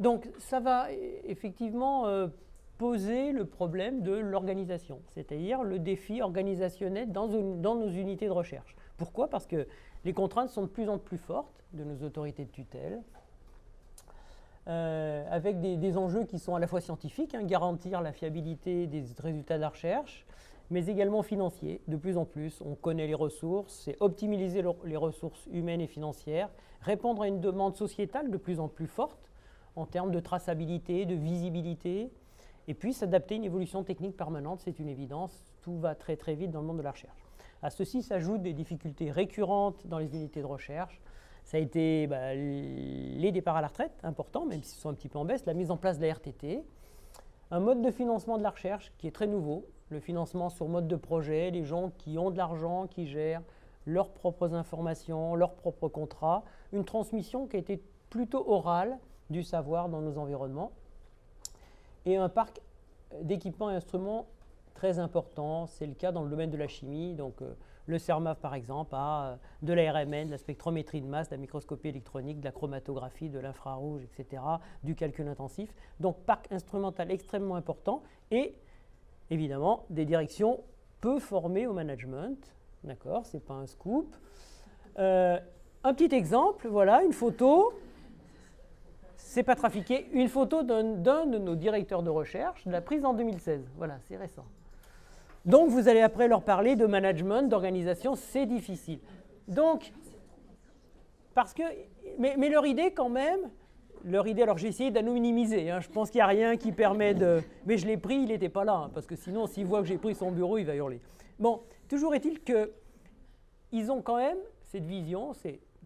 Donc, ça va effectivement poser le problème de l'organisation, c'est-à-dire le défi organisationnel dans nos unités de recherche. Pourquoi? Parce que les contraintes sont de plus en plus fortes de nos autorités de tutelle, avec des enjeux qui sont à la fois scientifiques, garantir la fiabilité des résultats de la recherche, mais également financiers, de plus en plus. On connaît les ressources, c'est optimiser les ressources humaines et financières, répondre à une demande sociétale de plus en plus forte en termes de traçabilité, de visibilité, et puis s'adapter à une évolution technique permanente, c'est une évidence, tout va très très vite dans le monde de la recherche. À ceci s'ajoutent des difficultés récurrentes dans les unités de recherche. Ça a été les départs à la retraite, importants, même s'ils sont un petit peu en baisse, la mise en place de la RTT, un mode de financement de la recherche qui est très nouveau, le financement sur mode de projet, les gens qui ont de l'argent, qui gèrent leurs propres informations, leurs propres contrats, une transmission qui a été plutôt orale du savoir dans nos environnements, et un parc d'équipements et instruments très important, c'est le cas dans le domaine de la chimie, donc le CERMAV par exemple a de la RMN, de la spectrométrie de masse, de la microscopie électronique, de la chromatographie, de l'infrarouge, etc., du calcul intensif, donc parc instrumental extrêmement important, et évidemment des directions peu formées au management, d'accord, c'est pas un scoop. Un petit exemple, voilà, une photo, c'est pas trafiqué, une photo d'un de nos directeurs de recherche, de la prise en 2016, voilà, c'est récent. Donc, vous allez après leur parler de management, d'organisation, c'est difficile. Donc, parce que, mais leur idée quand même, alors j'ai essayé d'anonymiser, je pense qu'il n'y a rien qui permet de... Mais je l'ai pris, il n'était pas là, parce que sinon, s'il voit que j'ai pris son bureau, il va hurler. Bon, toujours est-il qu'ils ont quand même cette vision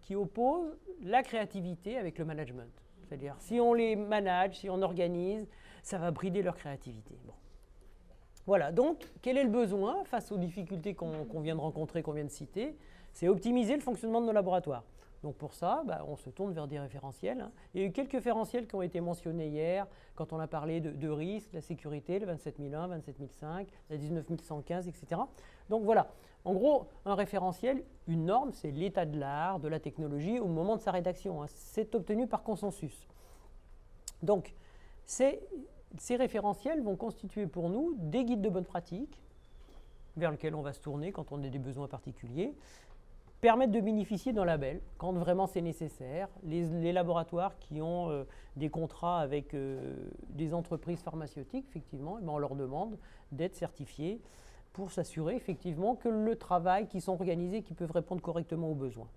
qui oppose la créativité avec le management. C'est-à-dire, si on les manage, si on organise, ça va brider leur créativité. Bon. Voilà, donc, quel est le besoin face aux difficultés qu'on vient de rencontrer, qu'on vient de citer? C'est optimiser le fonctionnement de nos laboratoires. Donc pour ça, on se tourne vers des référentiels. Il y a eu quelques référentiels qui ont été mentionnés hier, quand on a parlé de risque, la sécurité, le 27001, 27005, la 19115, etc. Donc voilà, en gros, un référentiel, une norme, c'est l'état de l'art, de la technologie au moment de sa rédaction. C'est obtenu par consensus. Donc, ces référentiels vont constituer pour nous des guides de bonne pratique vers lesquels on va se tourner quand on a des besoins particuliers, permettre de bénéficier d'un label quand vraiment c'est nécessaire. Les laboratoires qui ont des contrats avec des entreprises pharmaceutiques, effectivement, on leur demande d'être certifiés pour s'assurer effectivement que le travail, qui sont organisés, qui peuvent répondre correctement aux besoins.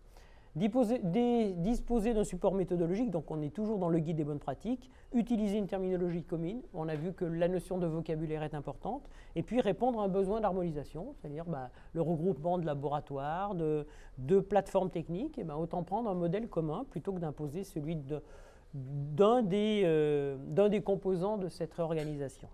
Disposer d'un support méthodologique, donc on est toujours dans le guide des bonnes pratiques, utiliser une terminologie commune, on a vu que la notion de vocabulaire est importante, et puis répondre à un besoin d'harmonisation, c'est-à-dire le regroupement de laboratoires, de plateformes techniques, et autant prendre un modèle commun plutôt que d'imposer celui d'un des composants de cette réorganisation.